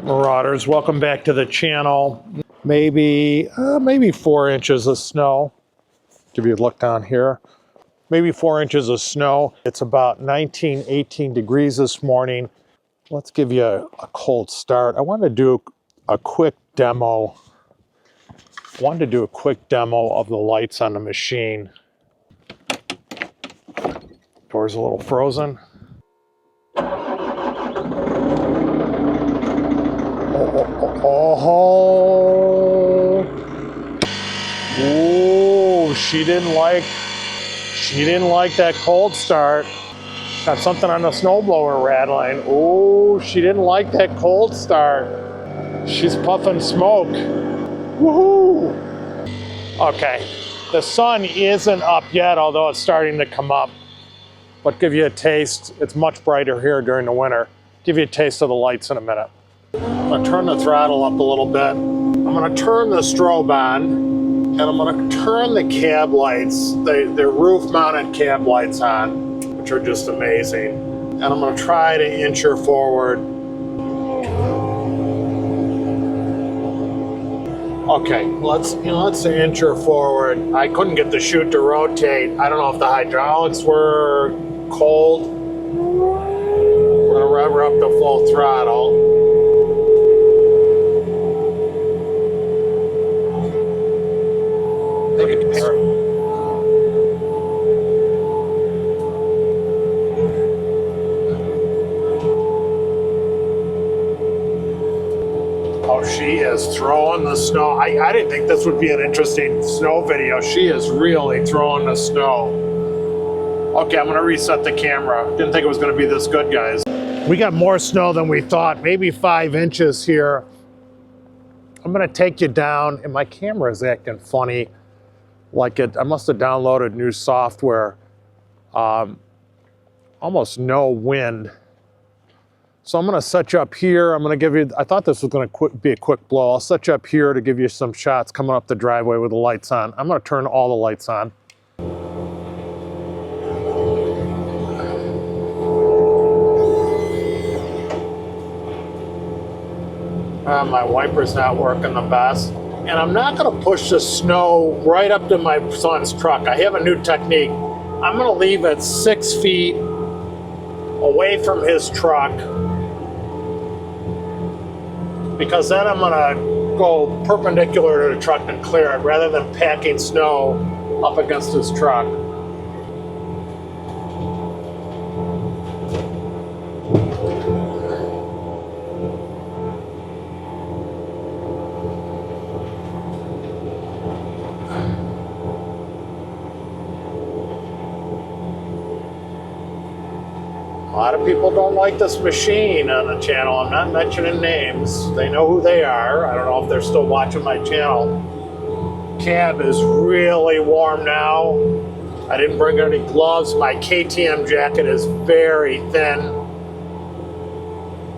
Marauders, welcome back to the channel. Maybe 4 inches of snow. Give you a look down here. Maybe 4 inches of snow. It's about 19, 18 degrees this morning. Let's give you a cold start. I wanted to do a quick demo. Of the lights on the machine. Door's a little frozen. Oh, she didn't like that cold start. Got something on the snowblower rattling. Oh, she didn't like that cold start. She's puffing smoke. Woohoo! Okay, the sun isn't up yet, although it's starting to come up. But give you a taste. It's much brighter here during the winter. Give you a taste of the lights in a minute. I'm gonna turn the throttle up a little bit. I'm gonna turn the strobe on, and I'm gonna turn the cab lights, the roof-mounted cab lights on, which are just amazing. And I'm gonna try to inch her forward. Okay, let's inch her forward. I couldn't get the chute to rotate. I don't know if the hydraulics were cold. We're gonna rev her up to full throttle. Oh, she is throwing the snow. I didn't think this would be an interesting snow video. She is really throwing the snow. Okay, I'm gonna reset the camera. Didn't think it was gonna be this good, guys. We got more snow than we thought, maybe 5 inches here. I'm gonna take you down, and my camera is acting funny. I must have downloaded new software. Almost no wind. So I'm gonna set you up here. I'm gonna give you, I thought this was gonna be a quick blow. I'll set you up here to give you some shots coming up the driveway with the lights on. I'm gonna turn all the lights on. My wiper's not working the best. And I'm not gonna push the snow right up to my son's truck. I have a new technique. I'm gonna leave it 6 feet away from his truck, because then I'm gonna go perpendicular to the truck and clear it rather than packing snow up against his truck. A lot of people don't like this machine on the channel. I'm not mentioning names. They know who they are. I don't know if they're still watching my channel. Cab is really warm now. I didn't bring any gloves. My KTM jacket is very thin.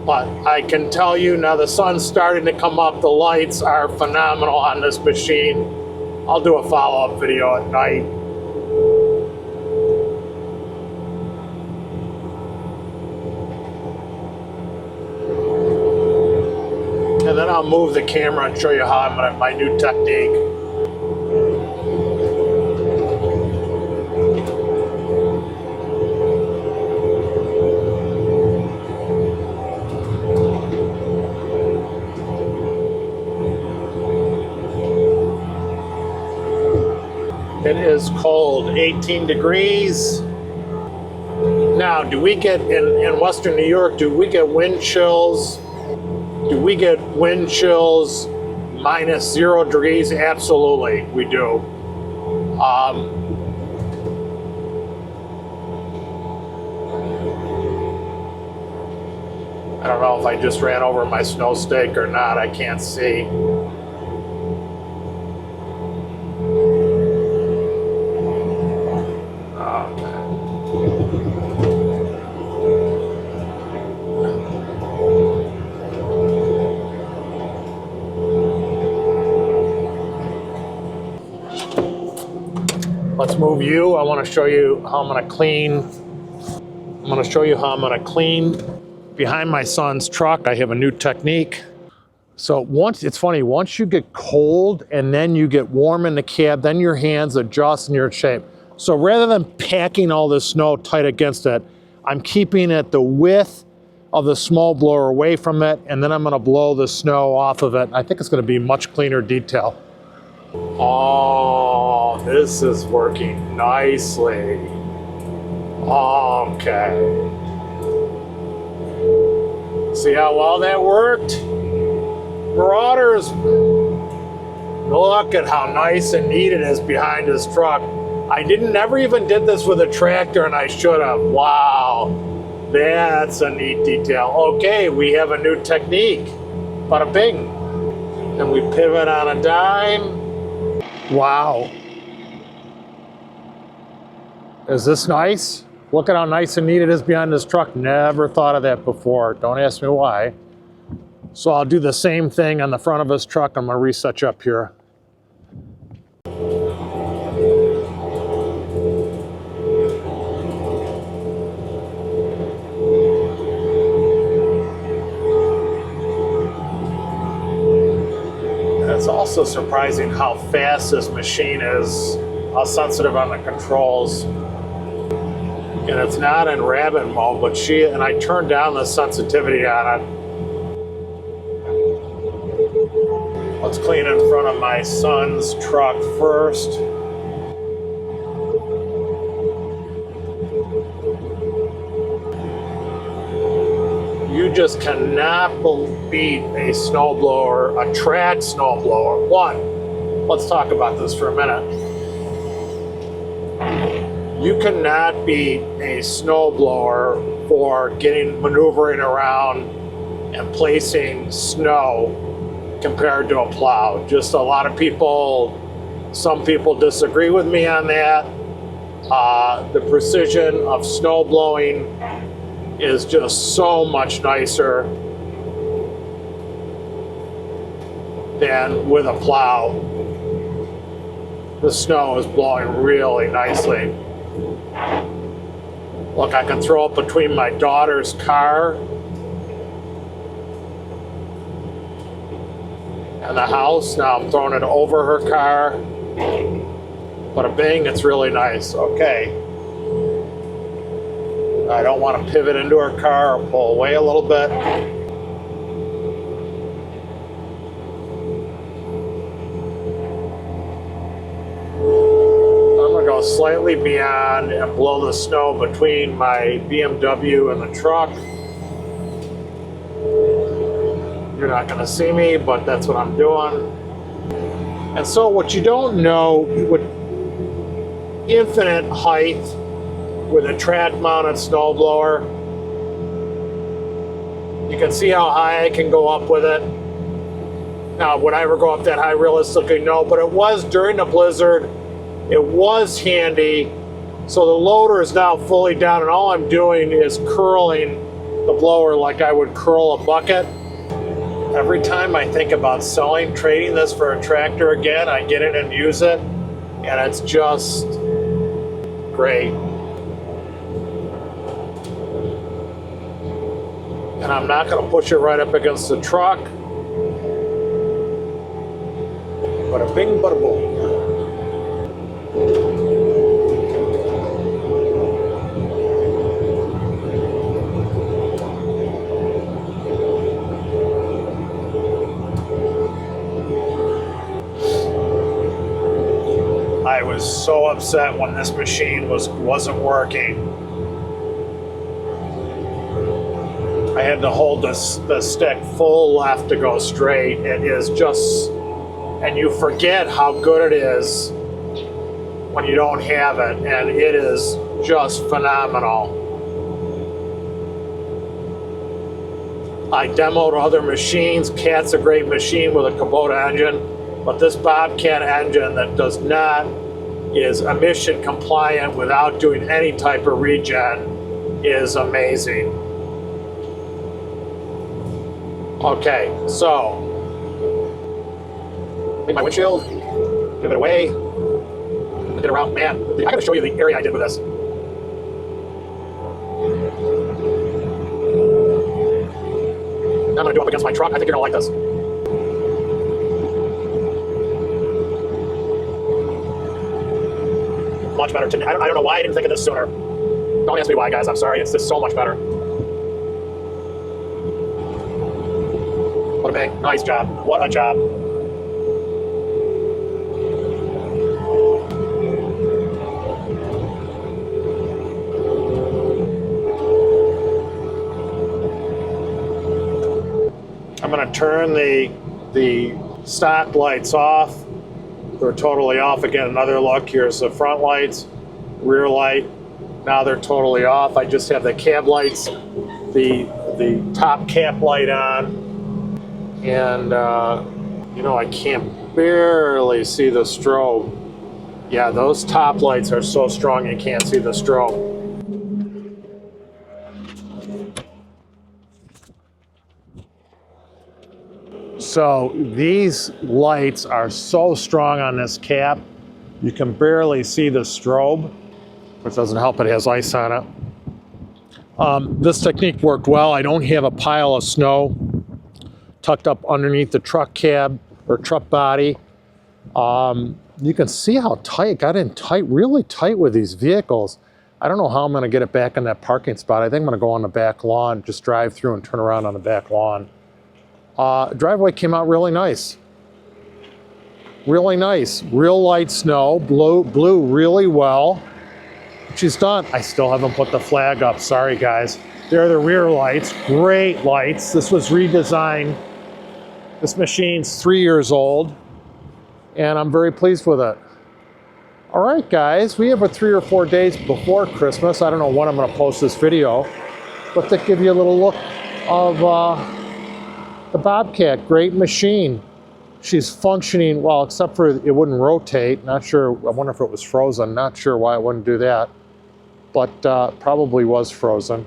But I can tell you now the sun's starting to come up. The lights are phenomenal on this machine. I'll do a follow-up video at night. And then I'll move the camera and show you how I'm gonna, my new technique. It is cold, 18 degrees. Now, do we get, in Western New York, do we get wind chills? Do we get wind chills minus 0 degrees? Absolutely, we do. I don't know if I just ran over my snow stake or not. I can't see. Let's move you. I want to show you how I'm going to clean. I'm going to show you how I'm going to clean behind my son's truck. I have a new technique. So it's funny, once you get cold and then you get warm in the cab, then your hands adjust and you're in shape. So rather than packing all this snow tight against it, I'm keeping it the width of the snowblower away from it, and then I'm gonna blow the snow off of it. I think it's gonna be much cleaner detail. Oh, this is working nicely. Okay. See how well that worked? Marauders, look at how nice and neat it is behind this truck. I never even did this with a tractor, and I should have. Wow, that's a neat detail. Okay, we have a new technique. Bada bing. And we pivot on a dime. Wow. Is this nice? Look at how nice and neat it is behind this truck. Never thought of that before. Don't ask me why. So I'll do the same thing on the front of this truck. I'm gonna reset you up here. It's also surprising how fast this machine is, how sensitive on the controls. And it's not in rabbit mode, but I turned down the sensitivity on it. Let's clean in front of my son's truck first. You just cannot beat a snowblower, a track snowblower. Let's talk about this for a minute. You cannot beat a snowblower for maneuvering around and placing snow compared to a plow. Just a lot of people, some people disagree with me on that. The precision of snow blowing is just so much nicer than with a plow. The snow is blowing really nicely. Look, I can throw it between my daughter's car and the house. Now I'm throwing it over her car. Bada bing, it's really nice. Okay. I don't want to pivot into her car or pull away a little bit. I'm going to go slightly beyond and blow the snow between my BMW and the truck. You're not going to see me, but that's what I'm doing. And so what you don't know, with infinite height with a track-mounted snowblower, you can see how high I can go up with it. Now, would I ever go up that high? Realistically, no, but it was during the blizzard. It was handy. So the loader is now fully down, and all I'm doing is curling the blower like I would curl a bucket. Every time I think about trading this for a tractor again, I get in and use it, and it's just great. And I'm not going to push it right up against the truck. Bada bing, bada boom. I was so upset when this machine wasn't working. I had to hold the stick full left to go straight. It is just, and you forget how good it is when you don't have it, and it is just phenomenal. I demoed other machines. Cat's a great machine with a Kubota engine, but this Bobcat engine that is emission compliant without doing any type of regen is amazing. Okay, so take my windshield, move it away, get it around. Man, I gotta show you the area I did with this. I'm gonna do it up against my truck. I think you're gonna like this. much better. I don't know why I didn't think of this sooner. Don't ask me why, guys. I'm sorry. It's just so much better. What a bang. Nice job. What a job. I'm going to turn the stock lights off. They're totally off. Again, another look. Here's the front lights, rear light. Now they're totally off. I just have the cab lights, the top cap light on, and you know, I can't barely see the strobe. Yeah, those top lights are so strong you can't see the strobe. So these lights are so strong on this cap, you can barely see the strobe, which doesn't help. It has ice on it. This technique worked well. I don't have a pile of snow tucked up underneath the truck cab or truck body. You can see how tight, it got in tight, really tight with these vehicles. I don't know how I'm gonna get it back in that parking spot. I think I'm gonna go on the back lawn, just drive through and turn around on the back lawn. Driveway came out really nice. Really nice. Real light snow, blew really well. She's done. I still haven't put the flag up. Sorry, guys. There are the rear lights. Great lights. This was redesigned. This machine's 3 years old, and I'm very pleased with it. All right, guys. We have 3 or 4 days before Christmas. I don't know when I'm going to post this video, but to give you a little look of the Bobcat. Great machine. She's functioning well, except for it wouldn't rotate. Not sure. I wonder if it was frozen. Not sure why it wouldn't do that, but probably was frozen.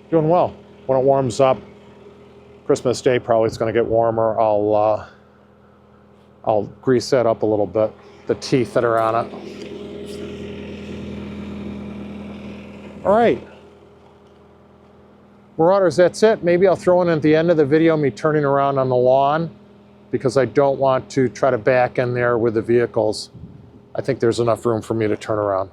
Doing well. When it warms up, Christmas Day probably it's going to get warmer. I'll grease that up a little bit. The teeth that are on it. All right. Marauders, that's it. Maybe I'll throw in at the end of the video me turning around on the lawn, because I don't want to try to back in there with the vehicles. I think there's enough room for me to turn around.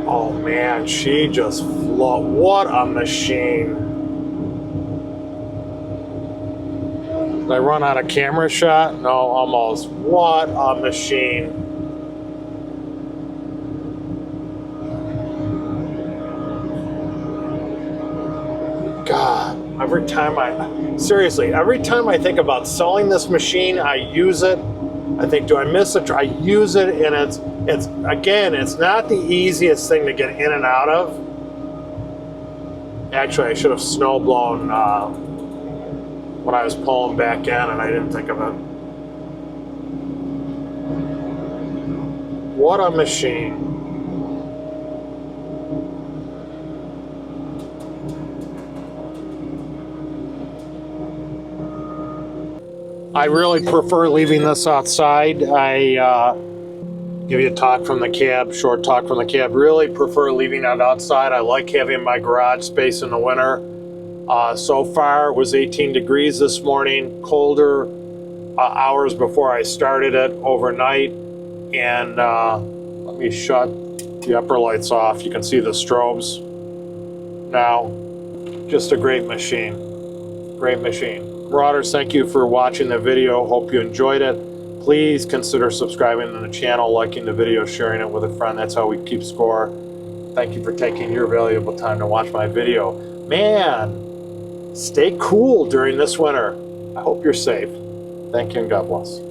Oh man, she just flew. What a machine. Did I run out of camera shot? No, almost. What a machine. God, every time I think about selling this machine, I use it. I think, do I miss it? I use it, and it's again, it's not the easiest thing to get in and out of. Actually, I should have snow blown when I was pulling back in, and I didn't think of it. What a machine. I really prefer leaving this outside. I give you a talk from the cab, short talk from the cab. Really prefer leaving it outside. I like having my garage space in the winter. So far it was 18 degrees this morning, colder hours before I started it overnight. And let me shut the upper lights off. You can see the strobes now. Just a great machine. Great machine. Marauders, thank you for watching the video. Hope you enjoyed it. Please consider subscribing to the channel, liking the video, sharing it with a friend. That's how we keep score. Thank you for taking your valuable time to watch my video. Man, stay cool during this winter. I hope you're safe. Thank you and God bless.